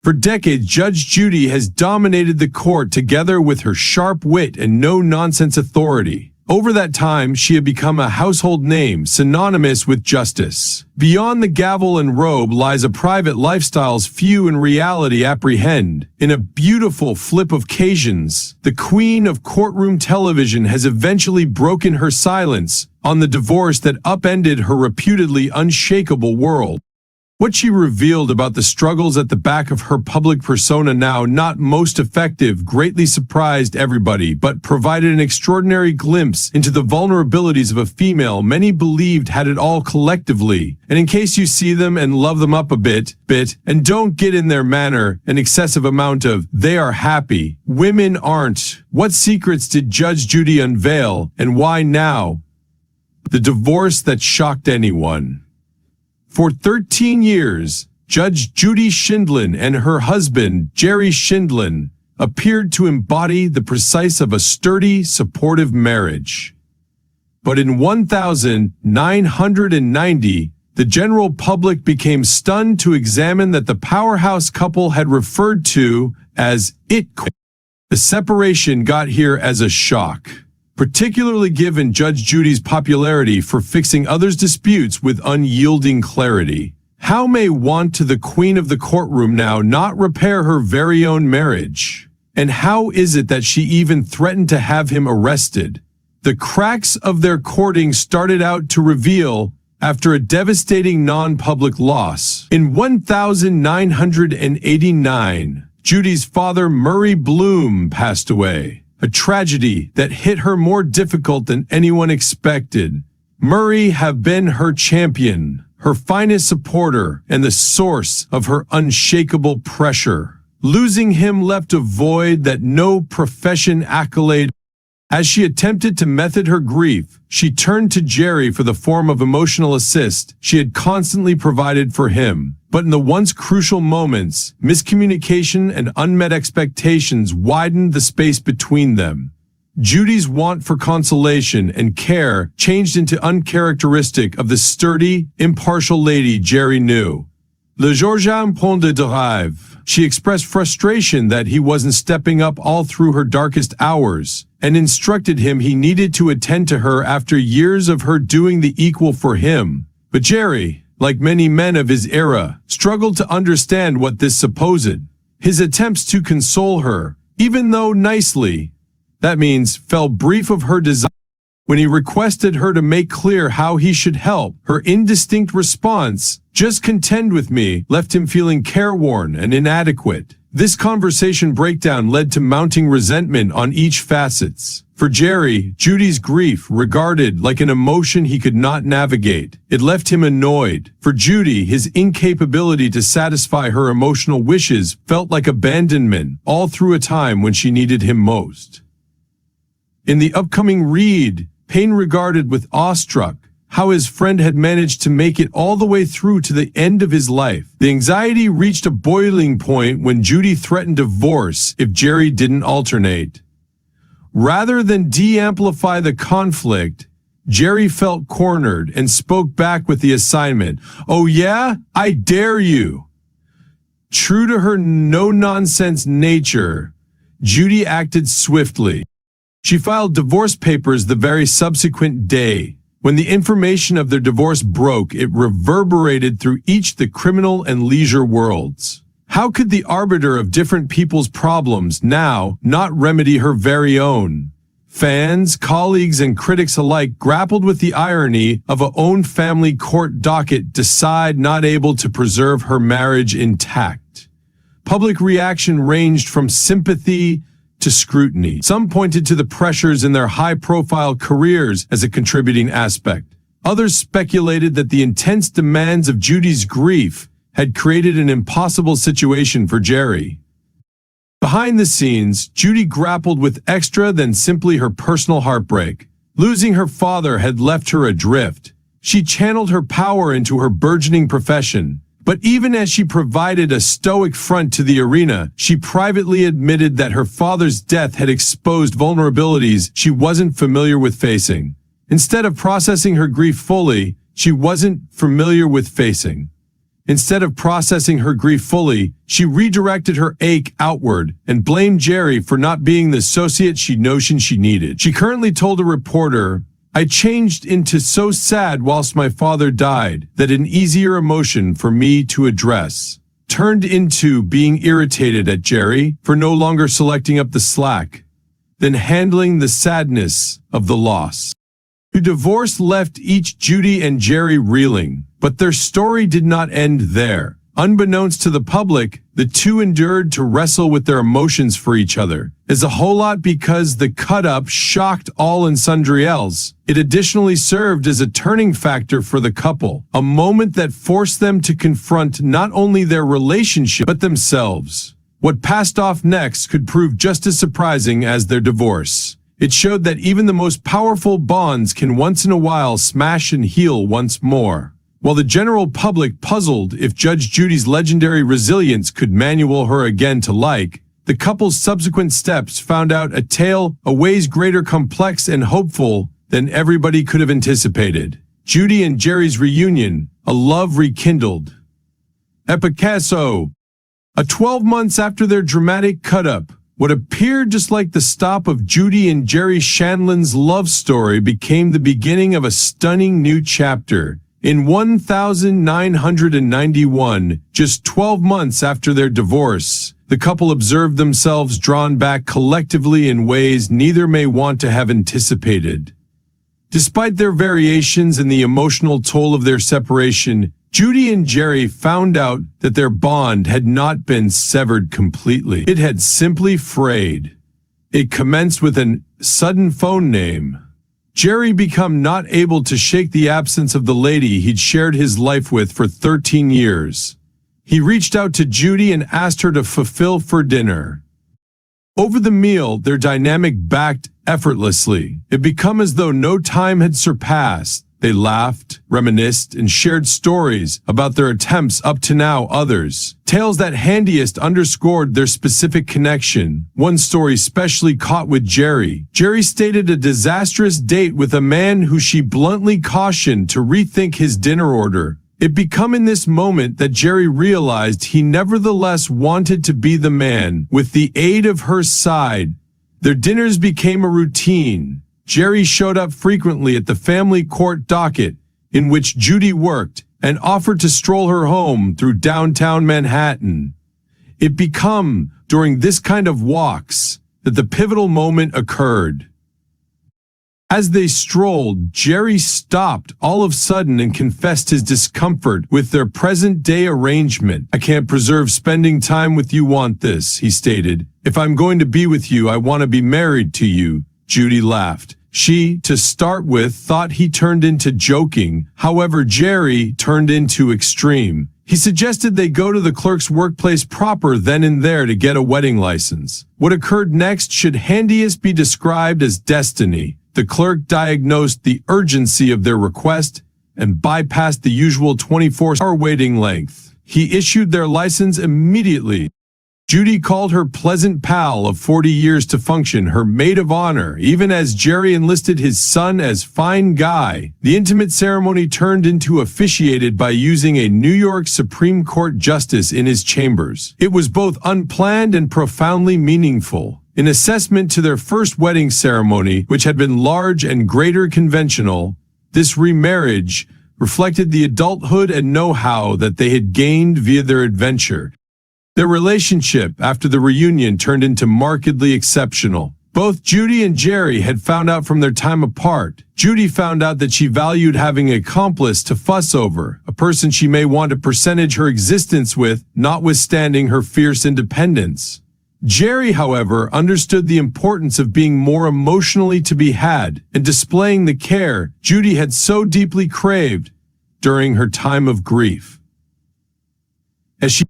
For decades, Judge Judy has dominated the court together with her sharp wit and no-nonsense authority. Over that time, she had become a household name, synonymous with justice. Beyond the gavel and robe lies a private lifestyle few in reality apprehend. In a beautiful flip of occasions, the queen of courtroom television has eventually broken her silence on the divorce that upended her reputedly unshakable world. What she revealed about the struggles at the back of her public persona, now not most effective, greatly surprised everybody, but provided an extraordinary glimpse into the vulnerabilities of a female many believed had it all collectively. And in case you see them and love them up a bit, and don't get in their manner an excessive amount of "they are happy, women aren't." What secrets did Judge Judy unveil, and why now? The divorce that shocked anyone. For 13 years, Judge Judy Sheindlin and her husband, Jerry Sheindlin, appeared to embody the precise of a sturdy, supportive marriage. But in 1990, the general public became stunned to examine that the powerhouse couple had referred to as it. The separation got here as a shock, particularly given Judge Judy's popularity for fixing others' disputes with unyielding clarity. How may want to the queen of the courtroom now not repair her very own marriage? And how is it that she even threatened to have him arrested? The cracks of their courting started out to reveal after a devastating non-public loss. In 1989, Judy's father, Murray Bloom, passed away. A tragedy that hit her more difficult than anyone expected. Murray had been her champion, her finest supporter, and the source of her unshakable pressure. Losing him left a void that no profession accolade. As she attempted to method her grief, she turned to Jerry for the form of emotional assist she had constantly provided for him. But in the once crucial moments, miscommunication and unmet expectations widened the space between them. Judy's want for consolation and care changed into uncharacteristic of the sturdy, impartial lady Jerry knew. Le Georges Pont de Drive. She expressed frustration that he wasn't stepping up all through her darkest hours, and instructed him he needed to attend to her after years of her doing the equal for him. But Jerry, like many men of his era, struggled to understand what this supposed. His attempts to console her, even though nicely, that means fell brief of her desire. When he requested her to make clear how he should help, her indistinct response, "Just contend with me," left him feeling careworn and inadequate. This conversation breakdown led to mounting resentment on each facets. For Jerry, Judy's grief, regarded like an emotion he could not navigate, it left him annoyed. For Judy, his incapability to satisfy her emotional wishes felt like abandonment, all through a time when she needed him most. In the upcoming read, Payne regarded with awestruck how his friend had managed to make it all the way through to the end of his life. The anxiety reached a boiling point when Judy threatened divorce if Jerry didn't alternate. Rather than de-amplify the conflict, Jerry felt cornered and spoke back with the assignment, "Oh yeah? I dare you." True to her no-nonsense nature, Judy acted swiftly. She filed divorce papers the very subsequent day. When the information of their divorce broke, it reverberated through each the criminal and leisure worlds. How could the arbiter of different people's problems now not remedy her very own? Fans, colleagues, and critics alike grappled with the irony of a own family court docket decide not able to preserve her marriage intact. Public reaction ranged from sympathy to scrutiny. Some pointed to the pressures in their high-profile careers as a contributing aspect. Others speculated that the intense demands of Judy's grief had created an impossible situation for Jerry. Behind the scenes, Judy grappled with extra than simply her personal heartbreak. Losing her father had left her adrift. She channeled her power into her burgeoning profession. But even as she provided a stoic front to the arena, she privately admitted that her father's death had exposed vulnerabilities she wasn't familiar with facing. Instead of processing her grief fully, she wasn't familiar with facing. Instead of processing her grief fully, she redirected her ache outward and blamed Jerry for not being the associate she notioned she needed. She currently told a reporter, "I changed into so sad whilst my father died that an easier emotion for me to address turned into being irritated at Jerry for no longer selecting up the slack, then handling the sadness of the loss." The divorce left each Judy and Jerry reeling, but their story did not end there. Unbeknownst to the public, the two endured to wrestle with their emotions for each other. As a whole lot because the cut-up shocked all and sundry else, it additionally served as a turning factor for the couple, a moment that forced them to confront not only their relationship but themselves. What passed off next could prove just as surprising as their divorce. It showed that even the most powerful bonds can once in a while smash and heal once more. While the general public puzzled if Judge Judy's legendary resilience could manual her again to like, the couple's subsequent steps found out a tale a ways greater complex and hopeful than everybody could have anticipated. Judy and Jerry's reunion, a love rekindled. Epicasso. 12 months after their dramatic cut-up, what appeared just like the stop of Judy and Jerry Shandlin's love story became the beginning of a stunning new chapter. In 1991, just 12 months after their divorce, the couple observed themselves drawn back collectively in ways neither may want to have anticipated. Despite their variations and the emotional toll of their separation, Judy and Jerry found out that their bond had not been severed completely. It had simply frayed. It commenced with a sudden phone name. Jerry became not able to shake the absence of the lady he'd shared his life with for 13 years. He reached out to Judy and asked her to fulfill for dinner. Over the meal, their dynamic backed effortlessly. It became as though no time had surpassed. They laughed, reminisced, and shared stories about their attempts up to now others. Tales that handiest underscored their specific connection. One story specially caught with Jerry. Jerry stated a disastrous date with a man who she bluntly cautioned to rethink his dinner order. It became in this moment that Jerry realized he nevertheless wanted to be the man. With the aid of her side, their dinners became a routine. Jerry showed up frequently at the family court docket in which Judy worked and offered to stroll her home through downtown Manhattan. It became during this kind of walks that the pivotal moment occurred. As they strolled, Jerry stopped all of a sudden and confessed his discomfort with their present-day arrangement. "I can't preserve spending time with you want this," he stated. "If I'm going to be with you, I want to be married to you." Judy laughed. She, to start with, thought he turned into joking. However, Jerry turned into extreme. He suggested they go to the clerk's workplace proper then and there to get a wedding license. What occurred next should handiest be described as destiny. The clerk diagnosed the urgency of their request and bypassed the usual 24-hour waiting length. He issued their license immediately. Judy called her pleasant pal of 40 years to function her maid of honor, even as Jerry enlisted his son as fine guy. The intimate ceremony turned into officiated by using a New York Supreme Court justice in his chambers. It was both unplanned and profoundly meaningful. In assessment to their first wedding ceremony, which had been large and greater conventional, this remarriage reflected the adulthood and know-how that they had gained via their adventure. Their relationship after the reunion turned into markedly exceptional. Both Judy and Jerry had found out from their time apart. Judy found out that she valued having an accomplice to fuss over, a person she may want to percentage her existence with, notwithstanding her fierce independence. Jerry, however, understood the importance of being more emotionally to be had and displaying the care Judy had so deeply craved during her time of grief. As she